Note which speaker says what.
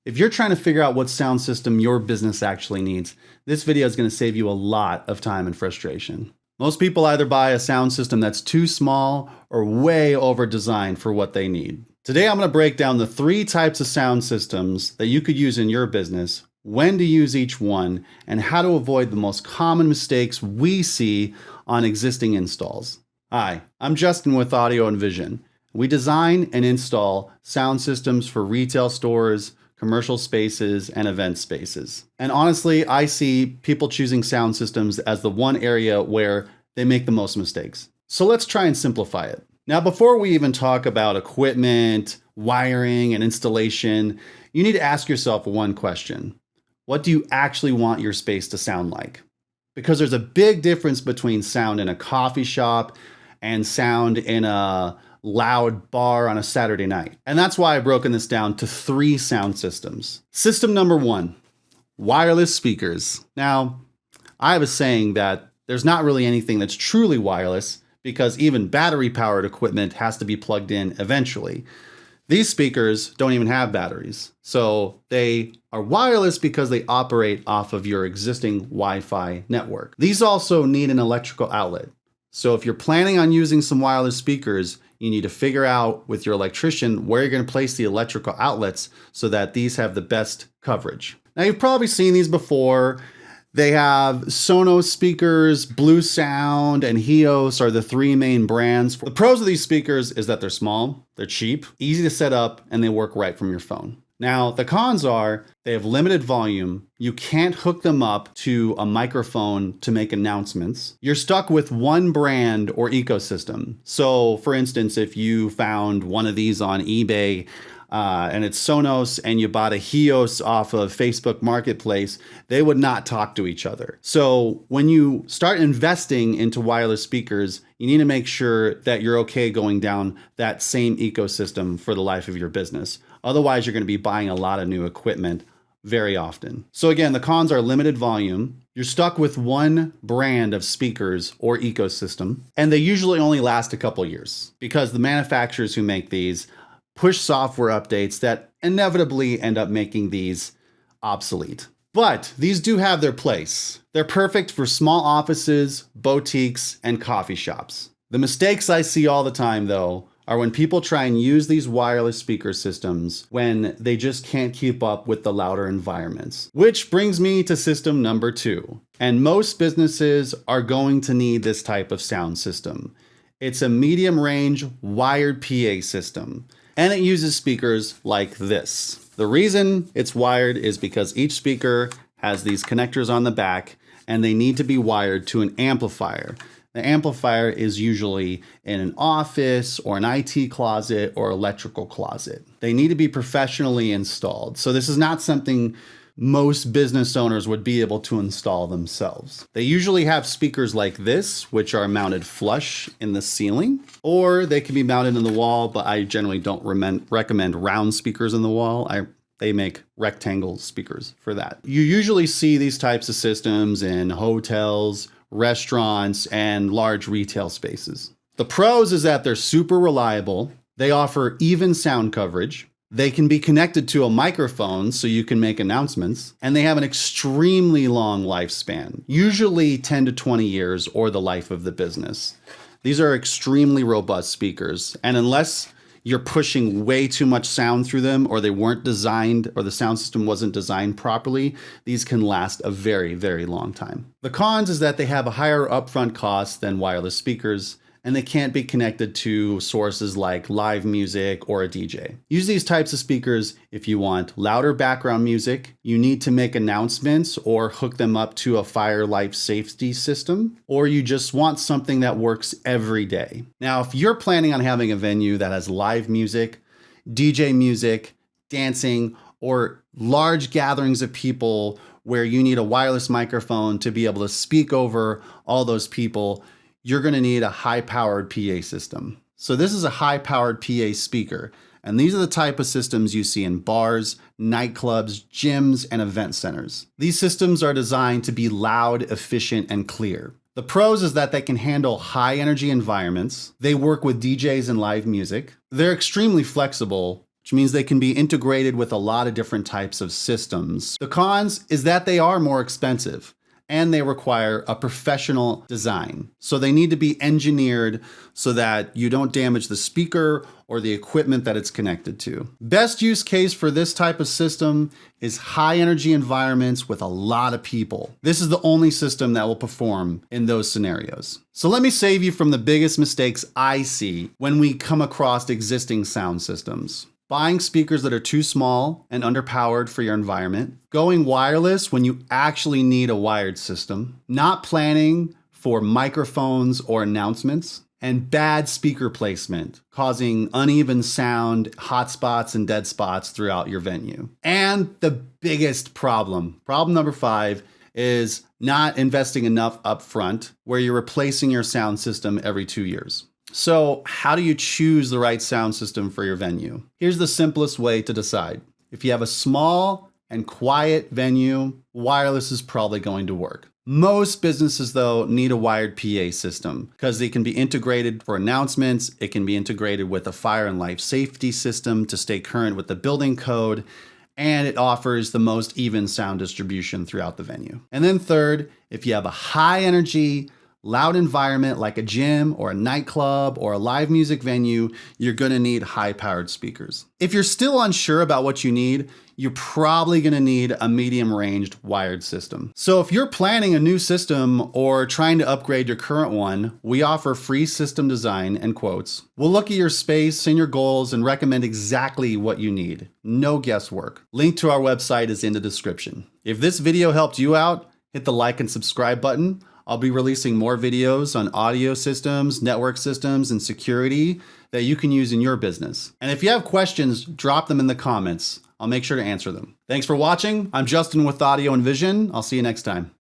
Speaker 1: If you're trying to figure out what sound system your business actually needs, this video is going to save you a lot of time and frustration. Most people either buy a sound system that's too small or way over designed for what they need. Today I'm going to break down the 3 types of sound systems that you could use in your business, when to use each one, and how to avoid the most common mistakes we see on existing installs. Hi, I'm Justin with Audio and Vision. We design and install sound systems for retail stores, commercial spaces, and event spaces. And honestly, I see people choosing sound systems as the one area where they make the most mistakes. So let's try and simplify it. Now, before we even talk about equipment, wiring, and installation, you need to ask yourself one question. What do you actually want your space to sound like? Because there's a big difference between sound in a coffee shop and sound in a loud bar on a Saturday night. And that's why I've broken this down to 3 sound systems. System number 1, wireless speakers. Now, I have a saying that there's not really anything that's truly wireless because even battery-powered equipment has to be plugged in eventually. These speakers don't even have batteries, so they are wireless because they operate off of your existing Wi-Fi network. These also need an electrical outlet. So if you're planning on using some wireless speakers, you need to figure out with your electrician where you're going to place the electrical outlets so that these have the best coverage. Now, you've probably seen these before. They have SONOS speakers, Blue Sound, and Hios are the 3 main brands. The pros of these speakers is that they're small, they're cheap, easy to set up, and they work right from your phone. Now, the cons are they have limited volume. You can't hook them up to a microphone to make announcements. You're stuck with one brand or ecosystem. So, for instance, if you found one of these on eBay and it's Sonos and you bought a Hios off of Facebook Marketplace, they would not talk to each other. So when you start investing into wireless speakers, you need to make sure that you're okay going down that same ecosystem for the life of your business. Otherwise, you're going to be buying a lot of new equipment very often. So again, the cons are limited volume. You're stuck with one brand of speakers or ecosystem, and they usually only last a couple years because the manufacturers who make these push software updates that inevitably end up making these obsolete. But these do have their place. They're perfect for small offices, boutiques, and coffee shops. The mistakes I see all the time, though, are when people try and use these wireless speaker systems when they just can't keep up with the louder environments. Which brings me to system number 2. And most businesses are going to need this type of sound system. It's a medium range wired PA system. And it uses speakers like this. The reason it's wired is because each speaker has these connectors on the back and they need to be wired to an amplifier. The amplifier is usually in an office or an IT closet or electrical closet. They need to be professionally installed. So this is not something most business owners would be able to install themselves. They usually have speakers like this, which are mounted flush in the ceiling, or they can be mounted in the wall, but I generally don't recommend round speakers in the wall. They make rectangle speakers for that. You usually see these types of systems in hotels, restaurants, and large retail spaces. The pros is that they're super reliable. They offer even sound coverage. They can be connected to a microphone so you can make announcements, and they have an extremely long lifespan, usually 10 to 20 years or the life of the business. These are extremely robust speakers, and unless you're pushing way too much sound through them or they weren't designed or the sound system wasn't designed properly, these can last a very, very long time. The cons is that they have a higher upfront cost than wireless speakers, and they can't be connected to sources like live music or a DJ. Use these types of speakers if you want louder background music, you need to make announcements or hook them up to a fire life safety system, or you just want something that works every day. Now, if you're planning on having a venue that has live music, DJ music, dancing, or large gatherings of people where you need a wireless microphone to be able to speak over all those people, you're going to need a high-powered PA system. So this is a high-powered PA speaker, and these are the type of systems you see in bars, nightclubs, gyms, and event centers. These systems are designed to be loud, efficient, and clear. The pros is that they can handle high-energy environments. They work with DJs and live music. They're extremely flexible, which means they can be integrated with a lot of different types of systems. The cons is that they are more expensive and they require a professional design. So they need to be engineered so that you don't damage the speaker or the equipment that it's connected to. Best use case for this type of system is high energy environments with a lot of people. This is the only system that will perform in those scenarios. So let me save you from the biggest mistakes I see when we come across existing sound systems. Buying speakers that are too small and underpowered for your environment, going wireless when you actually need a wired system, not planning for microphones or announcements, and bad speaker placement, causing uneven sound, hot spots, and dead spots throughout your venue. And the biggest problem number 5, is not investing enough upfront where you're replacing your sound system every 2 years. So how do you choose the right sound system for your venue? Here's the simplest way to decide. If you have a small and quiet venue, wireless is probably going to work. Most businesses, though, need a wired PA system because they can be integrated for announcements. It can be integrated with a fire and life safety system to stay current with the building code, and it offers the most even sound distribution throughout the venue. And then third, if you have a high energy, loud environment like a gym or a nightclub or a live music venue, you're gonna need high-powered speakers. If you're still unsure about what you need, you're probably gonna need a medium-ranged wired system. So if you're planning a new system or trying to upgrade your current one, we offer free system design and quotes. We'll look at your space and your goals and recommend exactly what you need. No guesswork. Link to our website is in the description. If this video helped you out, hit the like and subscribe button. I'll be releasing more videos on audio systems, network systems, and security that you can use in your business. And if you have questions, drop them in the comments. I'll make sure to answer them. Thanks for watching. I'm Justin with Audio and Vision. I'll see you next time.